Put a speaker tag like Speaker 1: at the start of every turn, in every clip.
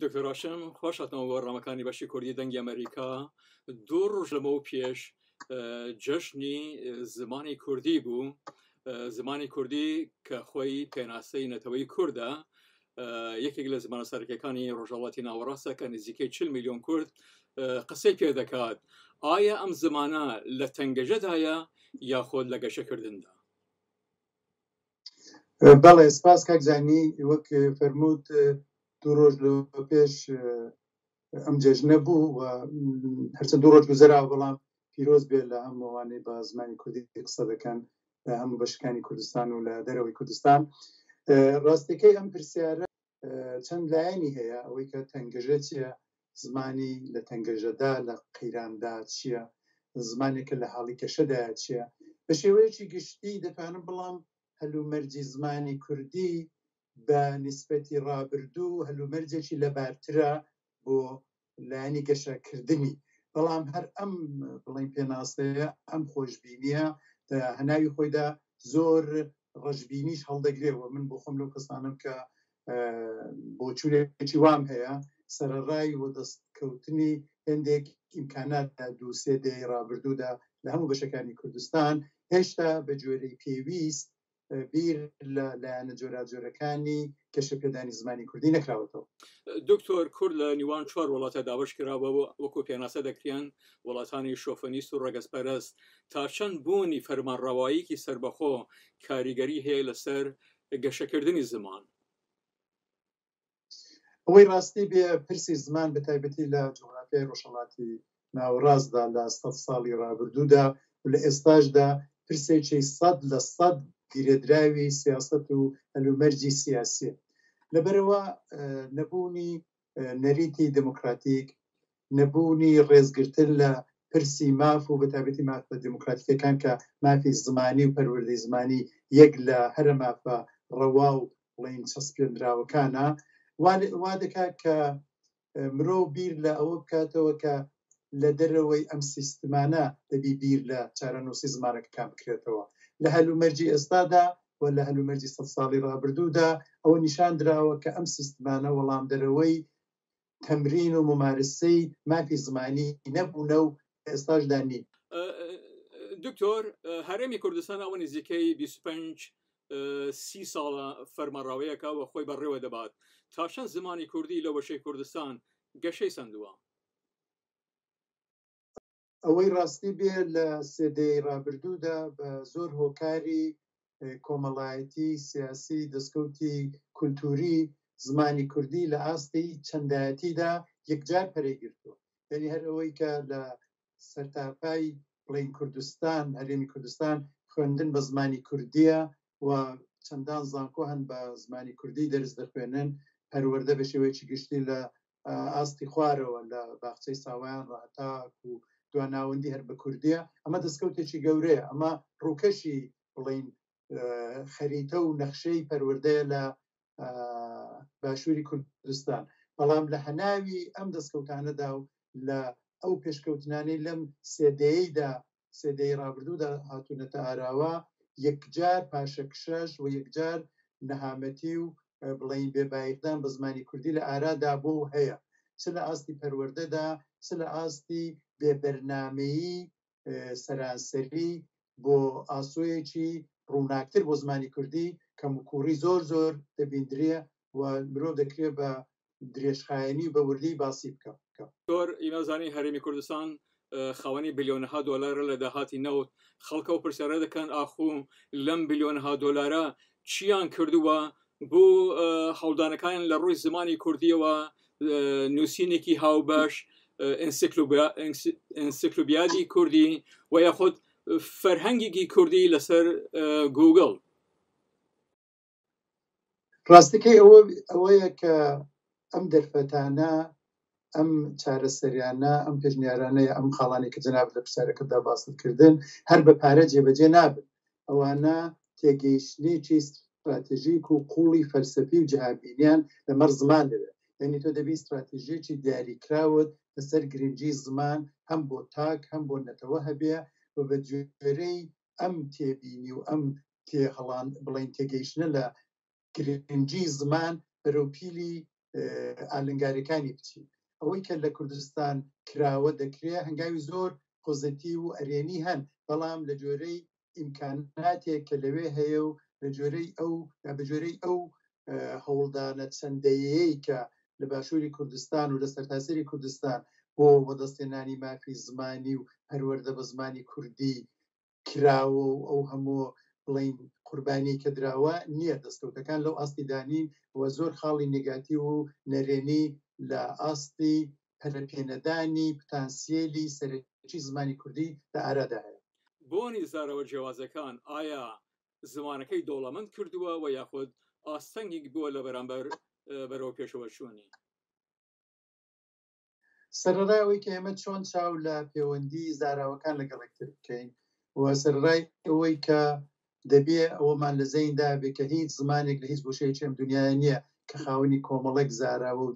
Speaker 1: دکتۆر هاشم خۆش هاتنەوە بۆ ڕامەکانی بەشی کوردی دەنگی ئەمریکا. دوو ڕۆژ لەمە و پێش جەژنی زمانی کوردی بوو، زمانی کوردی کە خۆی پێناسەی نەتەوەی کووردە، یەکێک لە زمانە سەرەکیەکانی ڕۆژهەڵاتی ناوەڕاستە کە نزیکەی 40 میلیۆن کورد قسەی پێ دەکات. ئایا ئەم زمانە لە تەنگەژەدایە یاخۆت لە گەشەکردندا؟
Speaker 2: بەڵێ سپاس کاکزانی، وەک فەرمووت دوو ڕۆژ پێش ئەم جەژنە بوو و هەرچەند دوو ڕۆژ گوزەراوە، بەڵام پیرۆز بێ لە هەمووانەی بە زمانی کوردی قسە دەکەن لە هەموو بەشەکانی کوردستان و لە دەرەوەی کوردستان. ڕاستیەکەی ئەم پرسیارە چەند لایەنی هەیە، ئەوەی کە تەنگەژە چییە، زمانی لە تەنگەژەدا لە قەیراندا چییە، زمانێکە لە حاڵی کەشەدایە چییە. بە شێوەیەکی گشتی دەتوانم بڵام هەلومەرجی زمانی کوردی بە نیسبەتی ڕابردوو هەلومەرجێکی لەبارترە بۆ لایەنی گەشەکردنی، بەڵام هەر ئەم بڵین پێناسەیە ئەم خۆشببینیە هەناوی خۆیدا زۆر ڕەشببینیش هەڵدەگرێەوە. من بۆ خۆم لەو کەسانم کە بۆچوونێکی وام هەیە سەرەڕای و دەستکەوتنی هێندێک ئیمکانات دوو سێ دەی ڕابردوودا لە هەموو بەشەکانی کوردستان هێشتا بە جۆرەی پێویست بیر لە لایەنە جۆراجۆرەکانی کەشەپێدانی زمانی کوردی نەکراوەتەوە.
Speaker 1: دکتۆر، کورد لە نیوان 4 وڵاتە دابش کراوە، وەکو پێناسە دەکرێن وڵاتانی شۆفەنیست و ڕەگەزپەرست. تا چەند بوونی فەرمانڕەواییکی سربەخۆ کاریگەری هەیە لەسەر گەشەکردنی زمان؟
Speaker 2: ئەوەی ڕاستی بێ پرسی زمان بە تایبەتی لە جوغرافیای ڕۆژهەڵاتی ناوەڕاستدا لە 100 ساڵی ڕابردوودا و لە ئێستاشدا پرسێکی 100% گیرێدراوی سیاست و هەلومەرجی سیاسی. لەبەرەوە نەبوونی نەریتی دموکراتیک، نەبوونی ڕێزگرتن لە پرسی ماف و بە تایبەتی مافە دموکراتیکەکان کە مافی زمانی و پەروەردەی زمانی یەک لە هەرە مافە ڕەوا و بڵین چەسپێنراوەکانە، وا دەکات کە مرۆڤ بیر لە ئەوە بکاتەوە کە لە دەرەوەی ئەم سیستمانە دەبی بیر لە چارەنووسی زمانەکەکان بکرێتەوە. لە هەلومەرجی ئێستادا و لە هەلومەرجی 100 ساڵی ڕابردوودا ئەوە نیشان درراوە کە ئەم سیستمانە وەڵام دەرەوەی تەمرین و ممارسەی مافی زمانی نەبوونە و ئێستاشدا نین.
Speaker 1: دکتۆر، هەرێمی کوردستان ئەوە نزیکەی 25-30 ساڵە فەرمانڕاوەیەکە و خۆی بەڕێوە دەبات. تا چەند زمانی کوردی لە وەشەی کوردستان گەشەی سندووە؟
Speaker 2: ئەوەی ڕاستی بێ لە سێدەی ڕابردوودا بە زۆر هۆکاری کۆمەڵایەتی سیاسی دەستکەوتی کولتوری زمانی کوردی لە ئاستی چەندایەتیدا یەکجار پەرەیگرتووە. یعنی هەر ئەوەی کە لە سەرتاپای بڵین کوردستان، هەرێمی کوردستان خوێندن بە زمانی کوردیە و چەندان زانکۆ هەن بە زمانی کوردی دەرس دەخوێنن، پەروەردە بە شێوەیەکی گشتی لە ئاستی خوارەوە لە باخچەی ساوایان ڕاهتاک و دواناوەندی هەر بە کوردیە. ئەمە دەستکەوتێکی گەورەیە، ئەمە ڕووکەشی بڵین خەریتە و نەخشەی پەروەردەیە لە باشووری کوردستان. بەڵام لە هەناوی ئەم دەستکەوتانەدا و لە ئەو پێشکەوتنانەی لەم سێدەی ڕابردوودا هاتوونەتە ئاراوە، یەکجار پاشەکشەش و یەکجار نەهامەتی و بڵین بێبایقدان بە زمانی کوردی لە ئارادا بۆ هەیە، چ لە ئاستی پەروەردەدا، چ لە ئاستی بێبەرنامەیی سەرانسەری بۆ ئاسۆیەکی ڕووناکتر بۆ زمانی کوردی کە کوڕی زۆر زۆر دەبیندرێ و مرۆڤ دەکرێت بە درێژخایەنی بە وردی باسی بکە.
Speaker 1: زۆر ئینازانی هەرێمی کوردستان خاوەنی بلیۆنەها دۆلارە لە داهاتی نەوت. خەڵکە و پرسیارە دەکەن ئاخوو لەم بلیۆنەها دۆلارە چیان کردووە بۆ هەڵدانەکان لە ڕووی زمانی کوردیەوە، نووسینێکی هاوبەش، ئەنسیکلۆپیادی کوردی و یاخود فەرهەنگێکی کوردی لەسەر گوگڵ.
Speaker 2: ڕاستیکەی ئەوەیە کە ئەم دەرفەتانە، ئەم چارەسەریانە، ئەم پێشنیارانەیە، ئەم خاڵانی کە جەناب لە پرسیارەکەدا باسکردن هەر بە پارە جێبەجێ نابن. ئەوانە تێگەیشتنێکی استراتێژیک و قوڵی فەلسەفی و جیهابینیان لەمەڕ زمان دەبێت. یعنی تۆ دەبی استراتێژیەکی دیاریکراوت لەسەر گرنگی زمان هەم بۆ تاک هەم بۆ نەتەوە هەبێ و بە جۆرەی ئەم تێبینی و ئەم تێهەڵان بڵین تێگەیشتنە لە گرنگی زمان بەرەوپیلی ئالنگارەکانی بچین ئەوەی کە لە کوردستان کراوە دەکرێت هەنگاوی زۆر پۆزیتیڤ و ئەرێنی هەن بەڵام لە جۆرەی ئیمکاناتێک کە لەوێ هەیە و لە جۆرەی ئەو هەوڵدانە چەندەیەی کە لە باشووری کوردستان و لە سەرتاسەری کوردستان بۆ وەدەستێنانی مافی زمانی و هەروەردە بە زمانی کوردی کراوە و ئەو هەموو بڵین قوربانی کە دراوە نییە دەستکەوتەکان لەو ئاستی دانین و زۆر خاڵی نگاتیڤ و نەرێنی لە ئاستی پەرەپێنەدانی پتانسیێلی سەرەکی زمانی کوردی لە ئارادا هەیە.
Speaker 1: بۆنی زارەوە جیاوازەکان ئایا زمانەکەی دۆڵەمەند کردووە و یاخود ئاستەنگێک بووە لە بەرامبەر بەرەوە پێشەوە چوونی؟
Speaker 2: سەرەڕایەوەی کە ئێمە چۆن چاو لە پەیوەندی زاراوەکان لەگەڵ یەکتر بکەین و سەرڕای ئەوەی کە دەبێ ئەوەمان لە زەیندا بێ کە هیچ زمانێک لە هیچ بۆشەیەکی ئەم دنیای نییە کە خاوەنی کۆمەڵێک زاراوە و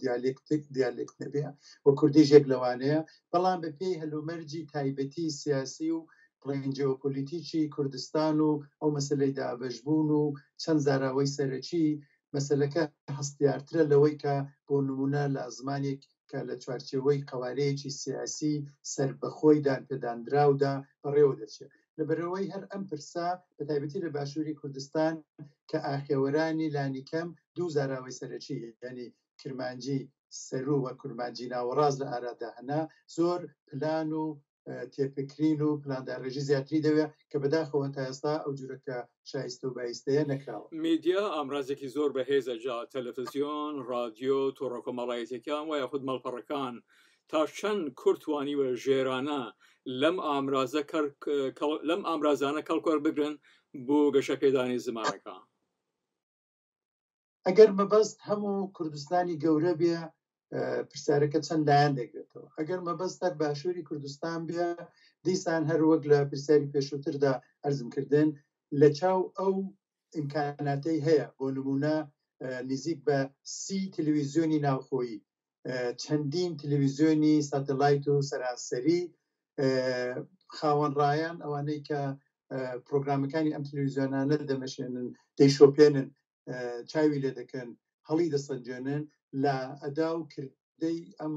Speaker 2: دیالێکت نەبێ و کوردیژێک لەوانەیە بەڵام بە پێی هەلومەرجی تایبەتی سیاسی و بڵین جیۆپۆلیتیکی کوردستان و ئەو مەسلەی دابەشبوون و چەند زاراوەی سەرەکی مەسلەکە هەستیارترە لەوەی کە بۆ نمونە لە زمانێک کە لە چوارچێوەی قەوارەیەکی سیاسی سەربەخۆی دانپێدانراودا بەڕێوە دەچێت لەبەرەوەی هەر ئەم پرسا بە تایبەتی لە باشووری کوردستان کە ئاخێوەرانی لانیکەم دوو زاراوەی سەرەکی یعنی کرمانجی سەرو و کورمانجی ناوەڕاز لە ئارادا هەنا زۆر پلان و تێپکرین و پلانداڕێژی زیاتری دەوێت کە بەداخەوە تا ئێستا ئەو جورەکە شایستە و بایستەیە نەکراوە.
Speaker 1: میدیا ئامرازێکی زۆر بەهێزە جا تەلەڤیزیۆن، رادیۆ، تۆڕەکۆمەڵایەتەکان و یاخود مەڵپەڕەکان تا چەند کورتوانیوە ژێرانە لەم ئامرازانە کەڵکوەر بگرن بۆ گەشەپێدانی زمانەکە.
Speaker 2: ئەگەر مەبەست هەموو کوردستانی گەورە بێ پرسیارەکە چەند لایەن دەگرێتەوە ئەگەر مەبەستە باشووری کوردستان بێ دیسان هەر وەک لە پرسیاری پێشووتردا ئەرزمکردن لە چاو ئەو ئیمکاناتەی هەیە بۆ نمونە نزیک بە 30 تەلەڤیزیۆنی ناوخۆیی چەندین تەلەڤیزیۆنی ساتەلایت و سەرانسەری خاوەنڕایان ئەوانەی کە پرۆگرامەکانی ئەم تەلەڤیزیۆنانە دەمەشێنن دەیشۆپێنن چاوی لێ دەکەن هەڵی دەسەنجێنن لە ئەدا و کردەی ئەم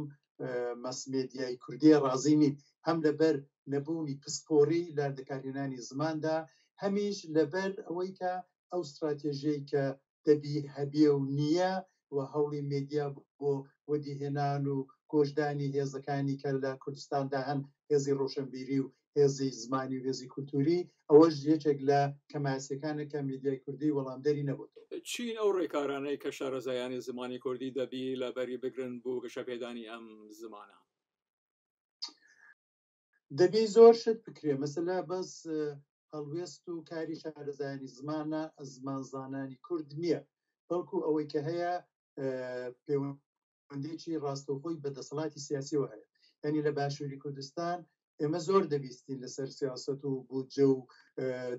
Speaker 2: مەسمێدیای کوردیە ڕازی نین هەم لەبەر نەبوونی پسپۆڕی لە دەکارهێنانی زماندا هەمیش لەبەر ئەوەی کە ئەو استراتێژیەی کە دەبی هەبێ و نییە و هەوڵی مێدیا بۆ وەدیهێنان و گۆژدانی هێزەکانی کە لە کوردستاندا هەن هێزی ڕۆشنبیری و هێزی زمانی و هێزی کولتوری ئەوەش یەکێک لە کەماسیەکانەکە میدیای کوردی وەڵامدەری نەبووەوە.
Speaker 1: چین ئەو ڕێکارانەی کە شارەزایانی زمانی کوردی دەبی لە بەری بگرن بۆ گەشەپێدانی ئەم زمانە
Speaker 2: دەبی زۆر شت بکرێ مەسەلا بەس هەڵوێست و کاری شارەزایانی زمانە زمانزانانی کورد نییە بەڵکو ئەوەی کە هەیە پەیوەندێکی ڕاستەوخۆی بەدەسەڵاتی سیاسیەوە هەیە یعنی لە باشووری کوردستان ئێمە زۆر دەبیستین لەسەر سیاسەت و بودجە و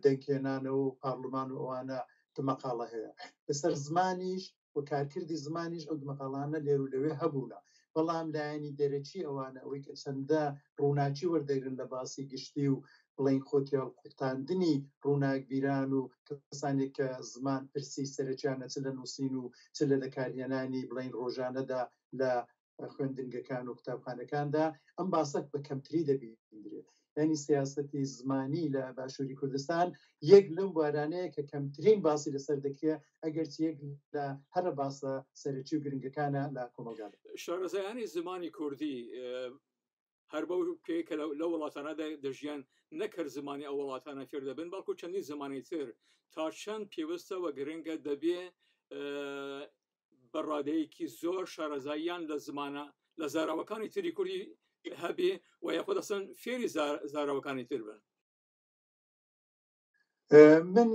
Speaker 2: دەنگهێنانەوە و پارلمان و ئەوانە دمەقاڵە هەیە لەسەر زمانیش و کارکردی زمانیش ئەو دمەقاڵانە لێر و لەوێ هەبوونە بەڵام لایەنی دەرەکی ئەوانە ئەوەی کە چەندە ڕووناچی وەردەگرن لە باسی گشتی و بڵین خۆتیال قوتاندنی ڕووناکبیران و کەسانێک کە زمان پرسی سەرەکیانە چ لە نووسین و چ لە دەکارهێنانی بڵین ڕۆژانەدا لە خوێندنگەکان و قوتابخانەکاندا ئەم باسەک بە کەمتری دەبیندرێت یعنی سیاسەتی زمانی لە باشووری کوردستان یەک لەو بارانەیە کە کەمترین باسی لەسەر دەکرێت ئەگەرچ یەک لە هەرە باسە سەرەکی و گرنگەکانە لە کۆمەلگادا
Speaker 1: شارەزایانی زمانی کوردی هەر بەو پێکە لە وڵاتانەدا دەژیان نەکرد زمانی ئەو وڵاتانە فێر دەبن بەڵکو چەندین زمانی تر تا چەند پێویستەوە گرنگە دەبێ بەڕادەیەکی زۆر شارەزاییان لە زمانە لە زاراوەکانی تری کوردی هەبێ و یاخۆ دەستن فێری زاراوەکانی تر بن.
Speaker 2: من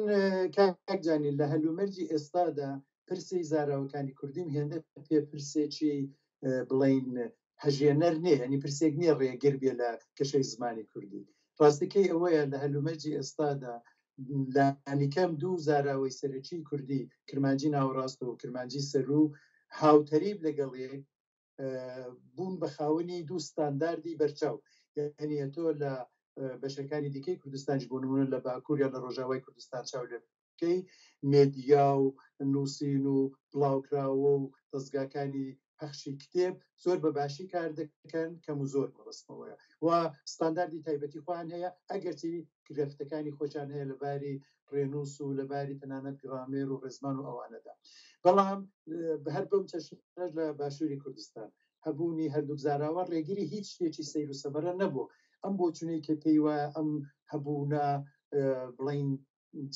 Speaker 2: کاکجانی لە هەلومەرجی ئێستادا پرسی زاراوەکانی کوردیم هێندە پێ پرسێکی بڵین هەژێنەر نییە ینی پرسێک نییە ڕێگر بێ لە کەشەی زمانی کوردی ڕاستەکەی ئەوەیە لە هەلومەرجی ئێستادا لانیکەم دوو زاراوەی سەرەکی کوردی کرمانجی ناوەڕاست و کرمانجی سەرو هاوتەریب لەگەڵێک بوون بە خاوەنی دوو ستانداردی بەرچاو یعنی تۆ لە بەشەکانی دیکەی کوردستانش بۆ نمونە لە باکوور یا لە ڕۆژاوای کوردستان چاو لێ بکەی مێدیا و نووسین و بڵاوکراوە و دەستگاکانی پەخشی کتێب زۆر بەباشی کار دەکەن کەم و زۆر بەڕستمەوەیە و ستانداردی تایبەتی خۆیان هەیە ئەگەرچی گرفتەکانی خۆشیان هەیە لەباری ڕێنووس و لەباری تەنانەت گرامێر و ڕێزمان و ئەوانەدا بەڵام هەر بەم چەشنەش لە باشووری کوردستان هەبوونی هەردوو زاراوە ڕێگیری هیچ شتێکی سەیر و سەبەرە نەبوو ئەم بۆچونەی کە پێی وایە ئەم هەبوونە بڵین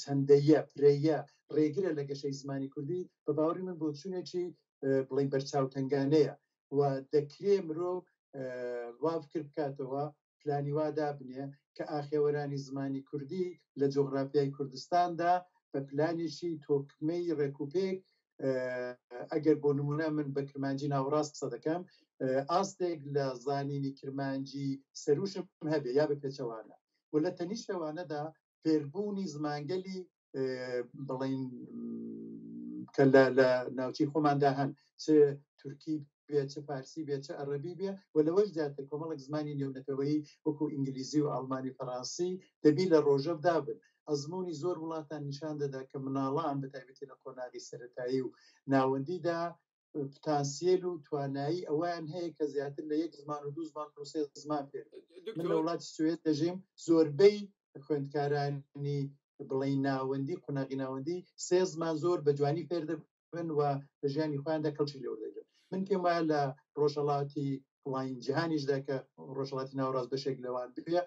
Speaker 2: چەندەیە پرەیە ڕێگرە لە گەشەی زمانی کوردی بە باوەڕی من بۆچونێکی بڵین بەرچاوتەنگانەیە و دەکرێ مرۆڤ وا فکر بکاتەوە پلانی وا دابنێ کە ئاخێوەرانی زمانی کوردی لە جۆغرافیای کوردستاندا بە پلانێکی تۆکمەی ڕێکوپێک ئەگەر بۆ نمونە من بە کرمانجی ناوەڕاست قسە دەکەم ئاستێک لە زانینی کرمانجی سەروشم هەبێ یا بە پێچەوانە و لە تەنیشتەوانەدا فێربوونی زمانگەلی بڵین کە لە ناوچی خۆماندا هەن چ تورکی بێ چه فارسی بێ چه عەرەبی بێ و لەوەش زیاتر کۆمەڵێک زمانی نێونەتەوەیی وەکو ئینگلیزی و ئەڵمانی فەڕانسی دەبی لە ڕۆژە دابن ئەزمموی زۆر وڵاتان نیشان دەدا کە مناڵان بە تایبەتی لە قۆناغی سەرەتایی و ناوەندیدا پتانسیێل و توانایی ئەویان هەیە کە زیاتر لە یەک زمان و دوو زمان و سێ زمان فێر من لە وڵاتی سوێد دەژیم زۆربەی خوێندکارانی بڵین ناوەندی قۆناغی ناوەندی سێ زمان زۆر بە جوانی فێر دەبن و لە ژیانی خۆیاندا کەڵکی لێوە دەگرن من پێم وایە لە ڕۆژهەڵاتی وڵین جیهانیشدا کە ڕۆژهەڵاتی ناوەڕاست بەشێک لەوان بێ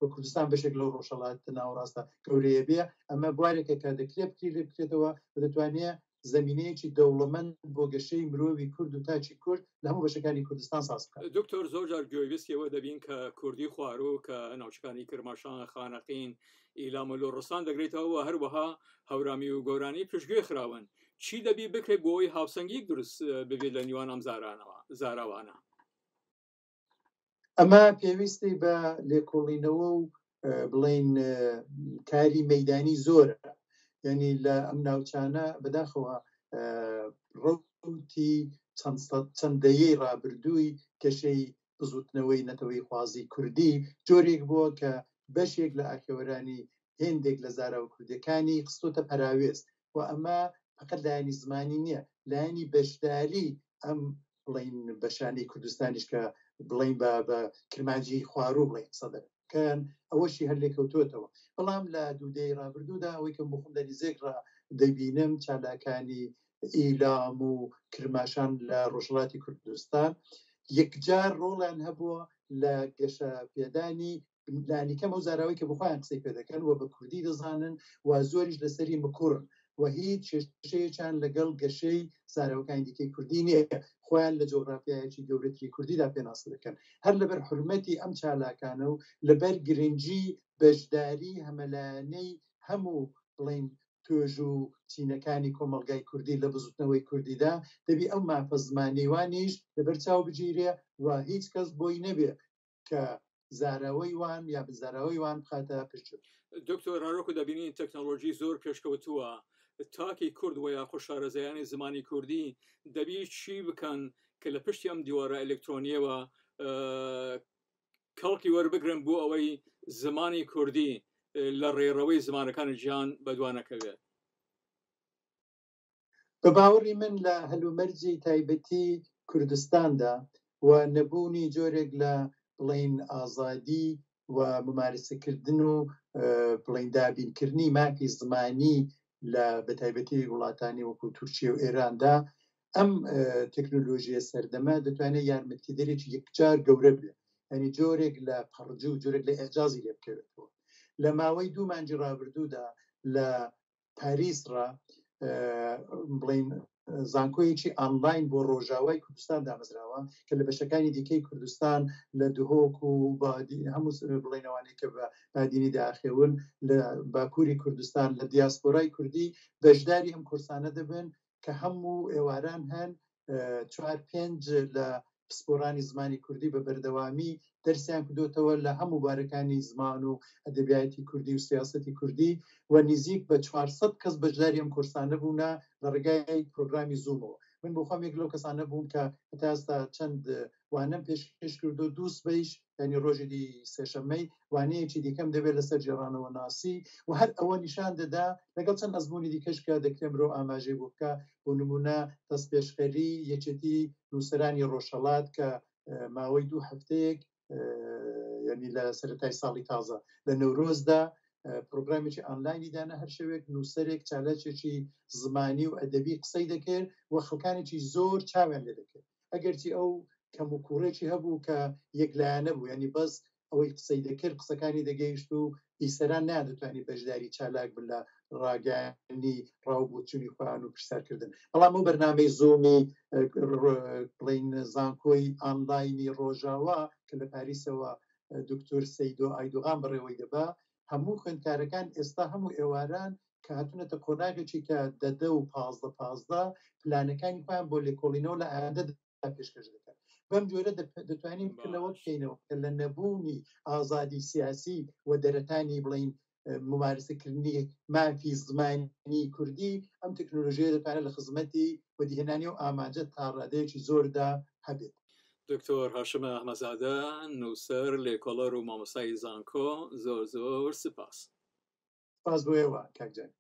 Speaker 2: و کوردستان بەشێک لەو ڕۆژهەڵات ناوەڕاستە گەورەیە بێ ئەمە بوارێکە کە دەکرێت لێ بکرێتەوە دەتوانێت زمینەیەکی دەوڵەمەند بۆ گەشەی مرۆڤی کورد و تاچی کورد لە هەموو بەشەکانی کوردستان ساز بکات.
Speaker 1: دکتۆر زۆرجار گوێویستیەوە دەبین کە کوردی خوارۆ کە ناوچەکانی کرماشان خانەقین ئیلام و لۆڕستان دەگرێتەوە هەروەها هەورامی و گۆرانی پشتگوێ خراون چی دەبی بکرێت بۆی هاوسەنگی دروست ببێت لە نیوان ئەم زاراوانە
Speaker 2: ئەمە پێویستی بە لێکۆڵینەوە و بڵین کاری مەیدانی زۆرە یعنی لە ئەم ناوچانە بەداخەوە ڕوتی چەندەیەی ڕابردووی کەشەی بزوتنەوەی نەتەوەی خوازی کوردی جۆرێک بووە کە بەشێک لە ئاخێوەرانی هێندێک لە زاراوە کوردەکانی قستۆتە پەراوێست و ئەمە فقط لایانی زمانی نییە لایانی بەشداری ئەم بڵین بەشانی کوردستانیش کە بڵین بە کرمانجی خوارۆ بڵین سەدەکەن ئەوەشی هەر لێکەوتوێتەوە بەڵام لە دوودەی ڕابردوودا ئەوەی کە بۆ خۆم دەریزێک دەبینم چالاکانی ئیلام و کرماشان لە ڕۆژهەڵاتی کوردستان یەکجار ڕۆڵیان هەبووە لە گەشە پێدانی لانیکەم ئەو زاراوەی کە بخۆیان قسەی پێ دەکەن و بە کوردی دەزانن و زۆریش لەسەری مکوڕن و هیچ کێشەیەکیان لەگەڵ گەشەی زاراوەکانی دیکەی کوردی نییە خۆیان لە جۆغرافیایەکی گەورەتری کوردیدا پێناسی دەکەن هەر لەبەر حرمەتی ئەم چالاکانە و لەبەر گرنگی بەشداری هەمەلایەنەی هەموو بڵین توێژ و چینەکانی کۆمەلگای کوردی لە بزوتنەوەی کوردیدا دەبی ئەو مافە زمانیوانیش لەبەر چاو بگیرێ و هیچ کەس بۆی نەبێ کە زاراوەی وان یا بزاراوەی وان بخاتە پشت.
Speaker 1: دکتۆر هەروەکو دەبینی تەکنۆلۆژی زۆر پێشکەوتووە تاکی کورد و یا خوشارەزایانی زمانی کوردی دەبی چی بکەن کە لە پشتی ئەم دیوارە ئەلکترۆنیەوە کەڵکی وەربگرن بۆ ئەوەی زمانی کوردی لە ڕێڕەوەی زمانەکانی جیهان بەدوانەکەوێت.
Speaker 2: بە باوەڕی من لە هەلومەرجی تایبەتی کوردستاندا و نەبوونی جۆرێک لە بڵین ئازادی و ممارسەکردن و بڵین دابینکردنی مافی زمانی لە بەتایبەتی وڵاتانی وەکو تورکیە و ئێراندا ئەم تەکنۆلۆژیە سەردەمە دەتوانێت یارمەتیدەرێکی یەکجار گەورە بێ ینی جۆرێک لە پەڕجوو و جۆرێک لە ئێجازی لێ بکەوێتەوە لە ماوەی 2 مانگی ڕابردوودا لە پاریسڕا بڵین زانکۆیەکی ئانلاین بۆ ڕۆژاوای کوردستان دامەزراوە کە لە بەشەکانی دیکەی کوردستان لە دهۆک و هەموو بڵینەوانی کە بە بادینی داخێون لە باکووری کوردستان لە دیاسپۆرای کوردی بەشداری ئەم کورسانە دەبن کە هەموو ئێواران هەن 4-5 لە پسپۆرانی زمانی کوردی بە بەردەوامی دەرسیان کردوتەوە لە هەموو بارەکانی زمان و ئەدەبیاتی کوردی و سیاسەتی کوردی و نزیک بە 400 کەس بەشداری ئەم کورسانە بوونە لە ڕێگای پرۆگرامی زوومەوە من بۆ خۆم یەک لەو کەسانە بووم کە هەتا ئێستا چەند وانەم پێشکەش کردو دووس بەیش ینی ڕۆژی سێشەممەی وانەیەکی دیکەم دەبێت لەسەر جێڕانەوە ناسی و هەر ئەوە نیشان دەدا لەگەڵ چەند ئەزمموی دیکەش کە دەکرێن مرۆ ئاماژەی بوو بکە بۆ نمونە دەست پێشخەری یەکێتی نووسەرانی ڕۆژهەڵات کە ماوەی 2 هەفتەیەک ینی لە سەرەتای ساڵی تازە لە نەورۆزدا پرۆگرامێکی ئۆنلاینی دانا هەر شەوێک نووسەرێک چالەچێکی زمانی و ئەدەبی قسەی دەکرد و خەڵکانێکی زۆر چاویان لێ دەکرد ئەگەرچی ئەو کەم و کوڕێکی هەبوو کە یەکلایەنە بوو ینی بەس ئەوەی قسەی دەکرد قسەکانی دەگەیشت و بیسەران نادەتوانی بەشداری چالاک بن لە ڕاگەیاندنی ڕاوبوچوونی خۆیان و پرسیارکردن بەڵام ئەو بەرنامەی زۆمی بڵین زانکۆی ئۆنلاینی ڕۆژاوا کە لە پاریسەوە دکتۆر سەیدۆ ئایدوغان بەڕێوەی دەبا هەموو خوێندکارەکان ئێستا هەموو ئێواران کە هاتوونەتە کۆناگێکی کە دەدە و 15 پلانەکانی خۆیان بۆ لێکۆڵینەوە لە ئاەندە پێشکەش دەکەن بەم جۆرە دەتوانین بکەنەوە بکەینەوە کە لە نەبوونی ئازادی سیاسی و دەرەتانی بڵین ممارسەکردنی مافی زمانی کوردی ئەم تەکنۆلۆژیە دەتوانێت لە خزمەتی وەدیهێنانی و ئامانجە تا ڕادەیەکی زۆردا هەبێت.
Speaker 1: دکتۆر هاشم ئەحمەدزادە نووسەر لێکۆڵەر و مامۆستای زانکۆ زۆر سپاس.
Speaker 2: سپاس بۆ ئێوە کاک جان.